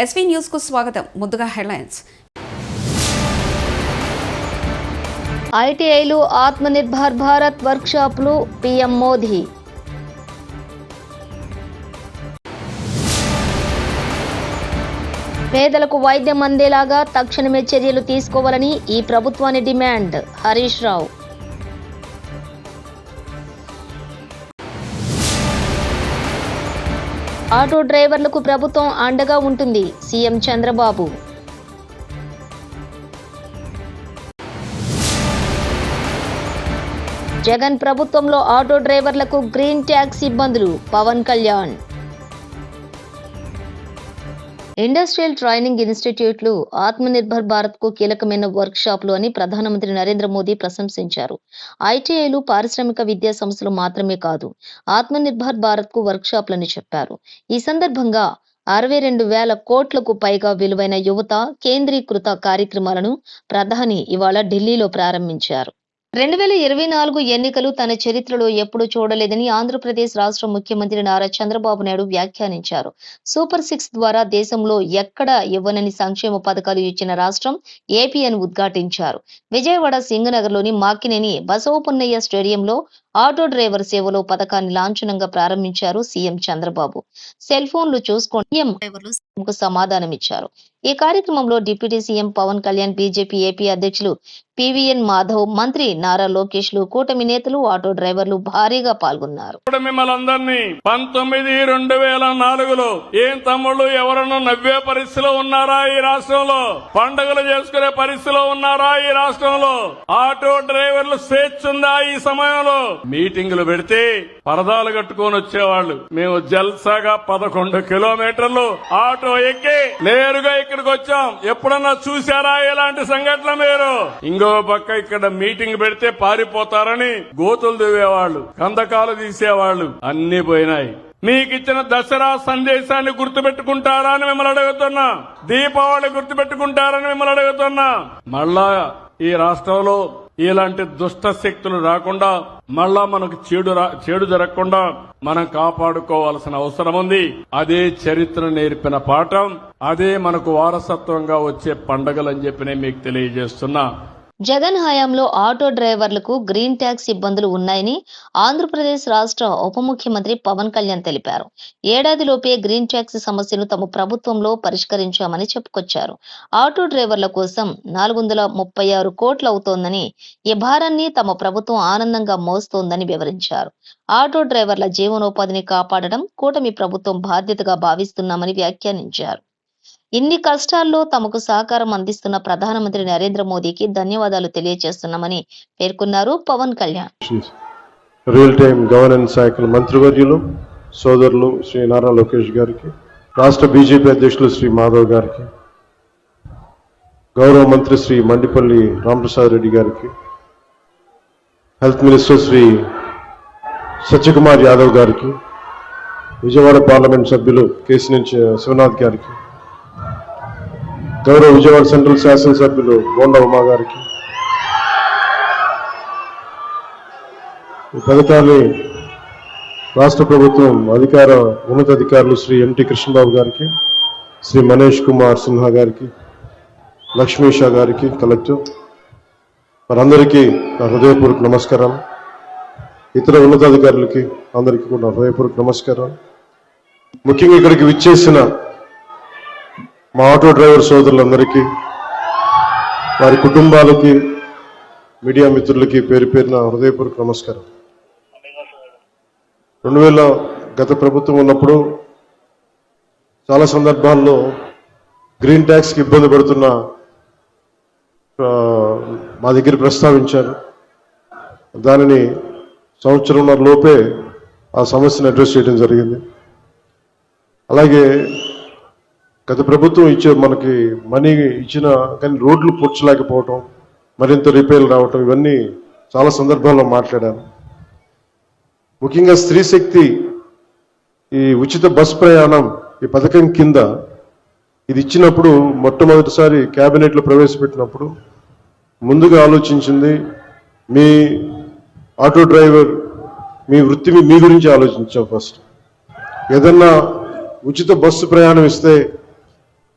SV news కు స్వాగతం. ముందుగా హెడ్లైన్స్. ఐటీఐలు ఆత్మనిర్భర్ భారత్ వర్క్షాపులు పీఎం మోదీ. పేదలకు వైద్యం అందేలాగా తక్షణమే చర్యలు తీసుకోవాలని ఈ ప్రభుత్వాన్ని డిమాండ్. హరీష్ రావు. ఆటో డ్రైవర్లకు ప్రభుత్వం అండగా ఉంటుంది. సీఎం చంద్రబాబు. జగన్ ప్రభుత్వంలో ఆటో డ్రైవర్లకు గ్రీన్ ట్యాక్స్ ఇబ్బందులు. పవన్ కళ్యాణ్. ఇండస్ట్రియల్ ట్రైనింగ్ ఇన్స్టిట్యూట్లు ఆత్మనిర్భర్ భారత్ కు కీలకమైన వర్క్ షాపులు అని ప్రధానమంత్రి నరేంద్ర మోదీ ప్రశంసించారు. ఐటీఐలు పారిశ్రామిక విద్యా సంస్థలు మాత్రమే కాదు, ఆత్మనిర్భర్ భారత్ కు వర్క్ షాపులని చెప్పారు. ఈ సందర్భంగా 62,000 కోట్లకు పైగా విలువైన యువత కేంద్రీకృత కార్యక్రమాలను ప్రధాని ఇవాళ ఢిల్లీలో ప్రారంభించారు. 2024 ఎన్నికలు తన చరిత్రలో ఎప్పుడూ చూడలేదని ఆంధ్రప్రదేశ్ రాష్ట్ర ముఖ్యమంత్రి నారా చంద్రబాబు నాయుడు వ్యాఖ్యానించారు. సూపర్ 6 ద్వారా దేశంలో ఎక్కడ ఇవ్వనని సంక్షేమ పథకాలు ఇచ్చిన రాష్ట్రం ఏపీ అని ఉద్ఘాటించారు. విజయవాడ సింగనగర్లోని మాకినేని బసవపున్నయ్య స్టేడియంలో ఆటో డ్రైవర్ సేవలో పథకాన్ని లాంఛనంగా ప్రారంభించారు సీఎం చంద్రబాబు. సెల్ ఫోన్లు చూసుకొని సీఎం డ్రైవర్లు సమాధానమిచ్చారు. ఈ కార్యక్రమంలో deputy CM Pavan Kalyan, BJP AP అధ్యక్షులు పివిఎన్ మాధవ్, మంత్రి నారా లోకేష్ లు, కూటమి నేతలు, ఆటో డ్రైవర్లు భారీగా పాల్గొన్నారు. మిమ్మల్ని 2004లో ఏం తమ్ముళ్ళు ఎవరన్నా నవ్వే పరిస్థితిలో ఉన్నారా ఈ రాష్ట్రంలో? పండుగలు చేసుకునే పరిస్థితిలో ఉన్నారా ఈ రాష్ట్రంలో? ఆటో డ్రైవర్లు స్వేచ్ఛ ఉందా ఈ సమయంలో? మీటింగులు పెడితే పరదాలు కట్టుకొని వచ్చేవాళ్లు. మేము జల్సాగా 11 కిలోమీటర్లు ఆటో ఎక్కి నేరుగా ఇక్కడికి వచ్చాం. ఎప్పుడన్నా చూశారా ఇలాంటి సంఘటన మీరు? ఇంకో పక్క ఇక్కడ మీటింగ్ పెడితే పారిపోతారని గోతులు దువ్వేవాళ్లు, కందకాలు తీసేవాళ్లు అన్ని పోయినాయి. మీకిచ్చిన దసరా సందేశాన్ని గుర్తుపెట్టుకుంటారా అని మిమ్మల్ని అడుగుతున్నా. దీపావళి గుర్తుపెట్టుకుంటారని మిమ్మల్ని అడుగుతున్నా. మళ్ళా ఈ రాష్ట్రంలో ఇలాంటి దుష్ట శక్తులు రాకుండా, మళ్ళా మనకు చెడు జరగకుండా మనం కాపాడుకోవాల్సిన అవసరం ఉంది. అదే చరిత్ర నేర్పిన పాఠం, అదే మనకు వారసత్వంగా వచ్చే పండుగలని చెప్పి నేను మీకు తెలియజేస్తున్నా. జగన్ హయాంలో ఆటో డ్రైవర్లకు గ్రీన్ ట్యాక్స్ ఇబ్బందులు ఉన్నాయని ఆంధ్రప్రదేశ్ రాష్ట్ర ఉప ముఖ్యమంత్రి పవన్ కళ్యాణ్ తెలిపారు. ఏడాదిలోపే గ్రీన్ ట్యాక్స్ సమస్యను తమ ప్రభుత్వంలో పరిష్కరించామని చెప్పుకొచ్చారు. ఆటో డ్రైవర్ల కోసం 436 కోట్లు అవుతోందని, ఈ భారాన్ని తమ ప్రభుత్వం ఆనందంగా మోస్తోందని వివరించారు. ఆటో డ్రైవర్ల జీవనోపాధిని కాపాడడం కూటమి ప్రభుత్వం బాధ్యతగా భావిస్తున్నామని వ్యాఖ్యానించారు. ఇన్ని కష్టాల్లో తమకు సహకారం అందిస్తున్న ప్రధానమంత్రి నరేంద్ర మోదీకి ధన్యవాదాలు తెలియజేస్తున్నామని పేర్కొన్నారు Pavan Kalyan. Real time governance శాఖల మంత్రివర్యులు సోదరులు శ్రీ నారా లోకేష్ గారికి, రాష్ట్ర బీజేపీ అధ్యక్షులు శ్రీ మాధవ్ గారికి, గౌరవ మంత్రి శ్రీ మండిపల్లి రామప్రసాద్ రెడ్డి గారికి, హెల్త్ మినిస్టర్ శ్రీ సత్యకుమార్ యాదవ్ గారికి, విజయవాడ పార్లమెంట్ సభ్యులు కేసినేని శివనాథ్ గారికి, గౌరవ విజయవాడ సెంట్రల్ శాసనసభ్యులు బోండా ఉమా గారికి, ఈ పథకాన్ని రాష్ట్ర ప్రభుత్వం ఉన్నతాధికారులు శ్రీ ఎంటి కృష్ణబాబు గారికి, శ్రీ మనీష్ కుమార్ సిన్హా గారికి, లక్ష్మీషా గారికి కలెక్టర్, వారందరికీ నా హృదయపూర్వక నమస్కారాలు. ఇతర ఉన్నతాధికారులకి అందరికీ కూడా నా హృదయపూర్వక నమస్కారాలు. ముఖ్యంగా ఇక్కడికి విచ్చేసిన మా ఆటో డ్రైవర్ సోదరులందరికీ, వారి కుటుంబాలకి, మీడియా మిత్రులకి పేరు పేరున హృదయపూర్వక నమస్కారం. 2000 గత ప్రభుత్వం ఉన్నప్పుడు చాలా సందర్భాల్లో గ్రీన్ ట్యాక్స్కి ఇబ్బంది పడుతున్న మా దగ్గర ప్రస్తావించారు. దానిని సంవత్సరంన్నర లోపే ఆ సమస్యను అడ్రస్ చేయడం జరిగింది. అలాగే గత ప్రభుత్వం మనకి మనీ ఇచ్చిన కానీ రోడ్లు పూడ్చలేకపోవటం, మరింత రిపేర్లు రావటం, ఇవన్నీ చాలా సందర్భాల్లో మాట్లాడాను. ముఖ్యంగా స్త్రీ శక్తి ఈ ఉచిత బస్ ప్రయాణం ఈ పథకం కింద ఇది ఇచ్చినప్పుడు మొట్టమొదటిసారి కేబినెట్లో ప్రవేశపెట్టినప్పుడు ముందుగా ఆలోచించింది మీ ఆటో డ్రైవర్ మీ వృత్తి మీ గురించి ఆలోచించాం. ఫస్ట్ ఏదన్నా ఉచిత బస్సు ప్రయాణం ఇస్తే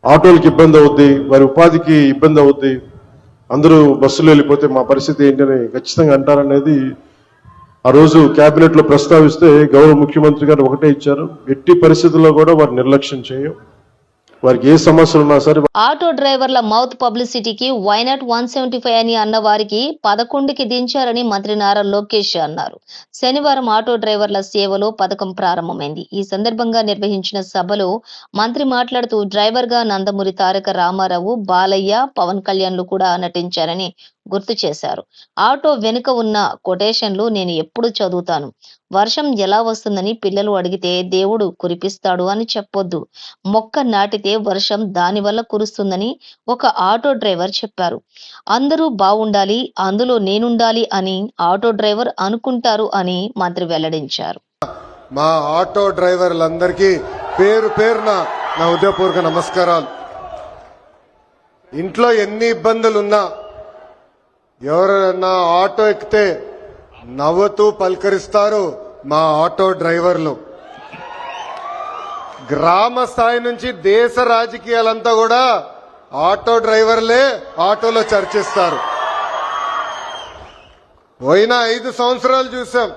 ఆటోలకి ఇబ్బంది అవుద్ది, వారి ఉపాధికి ఇబ్బంది అవుద్ది, అందరూ బస్సులో వెళ్ళిపోతే మా పరిస్థితి ఏంటని ఖచ్చితంగా అంటారనేది ఆ రోజు కేబినెట్ లో ప్రస్తావిస్తే గౌరవ ముఖ్యమంత్రి గారు ఒకటే ఇచ్చారు, ఎట్టి పరిస్థితుల్లో కూడా వారు నిర్లక్ష్యం చేయం, వారికి ఏ సమస్యలు ఉన్నా సరే. ఆటో డ్రైవర్ల మౌత్ పబ్లిసిటీకి వైనాట్ 175 అని అన్న వారికి 11కి దించారని మంత్రి నారా లోకేష్ అన్నారు. శనివారం ఆటో డ్రైవర్ల సేవలో పథకం ప్రారంభమైంది. ఈ సందర్భంగా నిర్వహించిన సభలో మంత్రి మాట్లాడుతూ డ్రైవర్ గా నందమూరి తారక రామారావు, బాలయ్య, పవన్ కళ్యాణ్లు కూడా నటించారని గుర్తు చేశారు. ఆటో వెనుక ఉన్న కొటేషన్లు నేను ఎప్పుడు చదువుతాను. వర్షం ఎలా వస్తుందని పిల్లలు అడిగితే దేవుడు కురిపిస్తాడు అని చెప్పొద్దు. మొక్క నాటితే వర్షం దాని వల్ల కురుస్తుందని ఒక ఆటో డ్రైవర్ చెప్పారు. అందరూ బాగుండాలి, అందులో నేనుండాలి అని ఆటో డ్రైవర్ అనుకుంటారు అని మంత్రి వెల్లడించారు. మా ఆటో డ్రైవర్లందరికీ పేరు పేరున నా హృదయపూర్వక నమస్కారాలు. ఇంట్లో ఎన్ని ఇబ్బందులున్నా ఎవరైనా ఆటో ఎక్కితే నవ్వుతూ పలకరిస్తారు మా ఆటో డ్రైవర్లు. గ్రామ స్థాయి నుంచి దేశ రాజకీయాలంతా కూడా ఆటో డ్రైవర్లే ఆటోలో చర్చిస్తారు. పోయిన 5 సంవత్సరాలు చూసాం.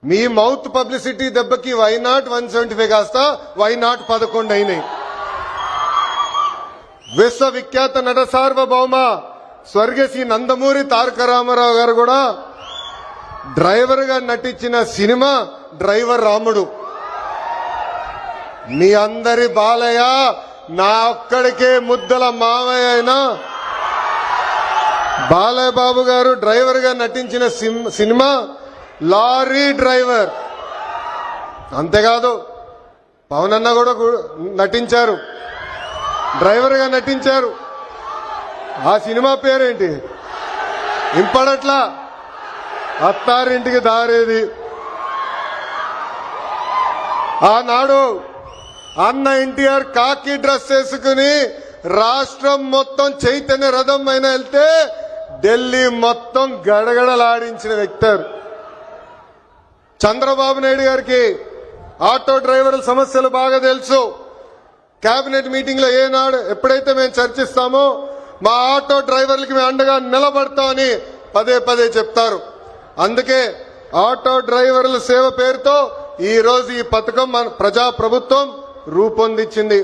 మీ మౌత్ పబ్లిసిటీ దెబ్బకి వైనాట్ 175 కాస్త వైనాట్ 11 అయినాయి. విశ్వవిఖ్యాత నట సార్వభౌమ స్వర్గీయ శ్రీ నందమూరి తారక రామారావు గారు కూడా డ్రైవర్ గా నటించిన సినిమా డ్రైవర్ రాముడు. మీ అందరి బాలయ్య నా ఒక్కడికే ముద్దల మావయ్య అయినా బాలయ్య బాబు గారు డ్రైవర్ గా నటించిన సినిమా లారీ డ్రైవర్. అంతేకాదు పవన్ అన్న కూడా నటించారు, డ్రైవర్ గా నటించారు. ఆ సినిమా పేరేంటి ఇంపడట్లా, అత్తారింటికి దారేది. ఆనాడు అన్న ఎన్టీఆర్ కాకి డ్రెస్ వేసుకుని రాష్ట్రం మొత్తం చైతన్య రథం పైన వెళ్తే ఢిల్లీ మొత్తం గడగడలాడించిన వ్యక్తి. చంద్రబాబు నాయుడు గారికి ఆటో డ్రైవర్ల సమస్యలు బాగా తెలుసు. కేబినెట్ మీటింగ్ లో ఏనాడు ఎప్పుడైతే మేము చర్చిస్తామో మా ఆటో డ్రైవర్లకి మేము అండగా నిలబడతామని పదే పదే చెప్తారు. అందుకే ఆటో డ్రైవర్ల సేవ పేరుతో ఈ రోజు ఈ పథకం మన ప్రజాప్రభుత్వం రూపొందించింది.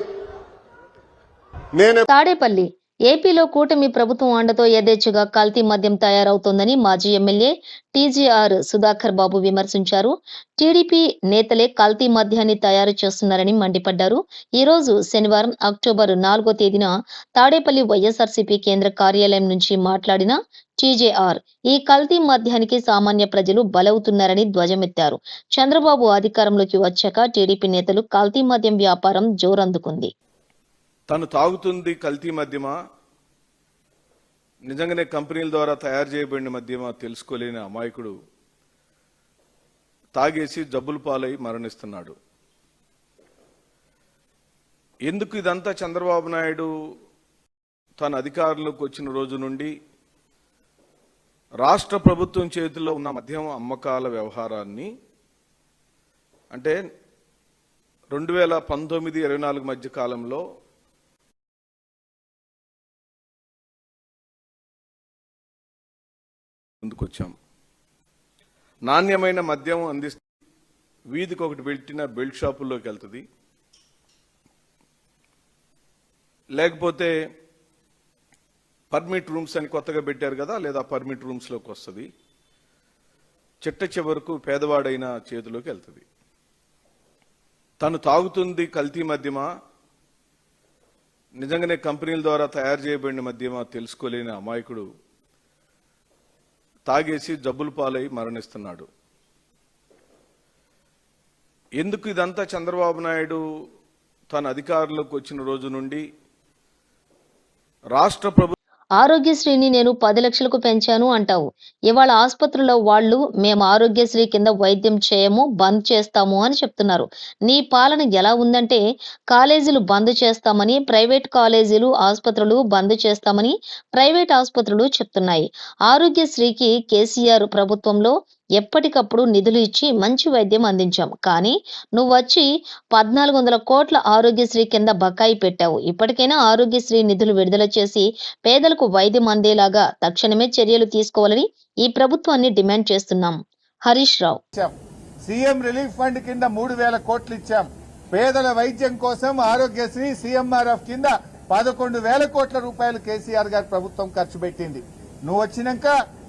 తాడేపల్లి ఏపీలో కూటమి ప్రభుత్వం అండతో యథేచ్ఛగా కల్తీ మద్యం తయారవుతోందని మాజీ ఎమ్మెల్యే టీజీఆర్ సుధాకర్ బాబు విమర్శించారు. టీడీపీ నేతలే కల్తీ మద్యాన్ని తయారు చేస్తున్నారని మండిపడ్డారు. ఈ రోజు శనివారం అక్టోబర్ 4వ తేదీన తాడేపల్లి వైఎస్ఆర్సీపీ కేంద్ర కార్యాలయం నుంచి మాట్లాడిన టీజేఆర్ ఈ కల్తీ మద్యానికి సామాన్య ప్రజలు బలవుతున్నారని ధ్వజమెత్తారు. చంద్రబాబు అధికారంలోకి వచ్చాక టీడీపీ నేతలు కల్తీ మద్యం వ్యాపారం జోరందుకుంది. తను తాగుతుంది కల్తీ మద్యమా, నిజంగానే కంపెనీల ద్వారా తయారు చేయబడిన మద్యమా తెలుసుకోలేని అమాయకుడు తాగేసి జబ్బుల పాలై మరణిస్తున్నాడు. ఎందుకు ఇదంతా? చంద్రబాబు నాయుడు తన అధికారంలోకి వచ్చిన రోజు నుండి రాష్ట్ర ప్రభుత్వం చేతిలో ఉన్న మద్యం అమ్మకాల వ్యవహారాన్ని, అంటే 2019-24 మధ్య కాలంలో ముందుకొచ్చాం. నాణ్యమైన మద్యం అందిస్తే వీధికి ఒకటి పెట్టిన బెల్ట్ షాపుల్లోకి వెళ్తుంది, లేకపోతే పర్మిట్ రూమ్స్ అని కొత్తగా పెట్టారు కదా, లేదా పర్మిట్ రూమ్స్లోకి వస్తుంది. చిట్ట చివరకు పేదవాడైన చేతిలోకి వెళ్తుంది. తను తాగుతుంది కల్తీ మద్యమా, నిజంగానే కంపెనీల ద్వారా తయారు చేయబడిన మద్యమా తెలుసుకోలేని అమాయకుడు తాగేసి జబ్బుల పాలై మరణిస్తున్నాడు. ఎందుకు ఇదంతా? చంద్రబాబు నాయుడు తన అధికారంలోకి వచ్చిన రోజు నుండి రాష్ట్ర ప్రభుత్వం ఆరోగ్యశ్రీని నేను 10 లక్షలకు పెంచాను అంటావు. ఇవాళ ఆసుపత్రుల్లో వాళ్ళు మేము ఆరోగ్యశ్రీ కింద వైద్యం చేయము, బంద్ చేస్తాము అని చెప్తున్నారు. నీ పాలన ఎలా ఉందంటే కాలేజీలు బంద్ చేస్తామని ప్రైవేట్ కాలేజీలు, ఆసుపత్రులు బంద్ చేస్తామని ప్రైవేట్ ఆసుపత్రులు చెప్తున్నాయి. ఆరోగ్యశ్రీకి కేసీఆర్ ప్రభుత్వంలో ఎప్పటికప్పుడు నిధులు ఇచ్చి మంచి వైద్యం అందించాం. కానీ నువ్వు వచ్చి 1400 కోట్ల ఆరోగ్యశ్రీ కింద బకాయి పెట్టావు. ఇప్పటికైనా ఆరోగ్యశ్రీ నిధులు విడుదల చేసి పేదలకు వైద్యం అందేలాగా తక్షణమే చర్యలు తీసుకోవాలని ఈ ప్రభుత్వాన్ని డిమాండ్ చేస్తున్నాం. Harish Rao. CM relief fund కింద 3000 కోట్లు ఇచ్చాం. పేదల వైద్యం కోసం ఆరోగ్యశ్రీ సీఎంఆర్ఎఫ్ కింద 11,000 కోట్ల రూపాయలు కేసీఆర్ గారి ప్రభుత్వం ఖర్చు పెట్టింది. నువ్వు వచ్చినాక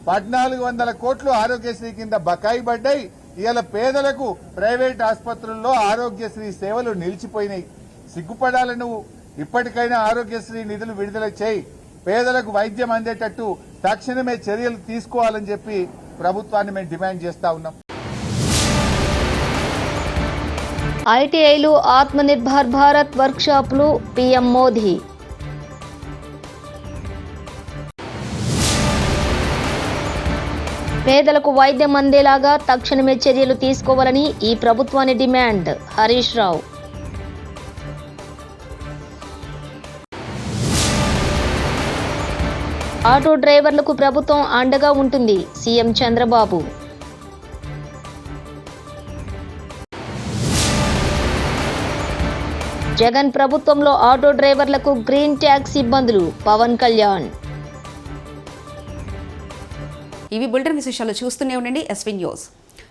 1,400 కోట్లు ఆరోగ్యశ్రీ కింద బకాయి పడ్డాయి. ఇవాళ పేదలకు ప్రైవేట్ ఆసుపత్రుల్లో ఆరోగ్యశ్రీ సేవలు నిలిచిపోయినాయి. సిగ్గుపడాలి నువ్వు. ఇప్పటికైనా ఆరోగ్యశ్రీ నిధులు విడుదల చేయి, పేదలకు వైద్యం అందేటట్టు తక్షణమే చర్యలు తీసుకోవాలని చెప్పి ప్రభుత్వాన్ని మేము డిమాండ్ చేస్తా ఉన్నాం. ఐటీఐలు ఆత్మనిర్భర్ భారత్ వర్క్షాపులు పీఎం మోదీ. పేదలకు వైద్యం అందేలాగా తక్షణమే చర్యలు తీసుకోవాలని ఈ ప్రభుత్వాన్ని డిమాండ్. హరీష్ రావు. ఆటో డ్రైవర్లకు ప్రభుత్వం అండగా ఉంటుంది. సీఎం చంద్రబాబు. జగన్ ప్రభుత్వంలో ఆటో డ్రైవర్లకు గ్రీన్ ట్యాక్స్ ఇబ్బందులు. పవన్ కళ్యాణ్. ఇవి బులెటిన్ విశేషాలు. చూస్తూనే ఉండండి ఎస్వీ న్యూస్.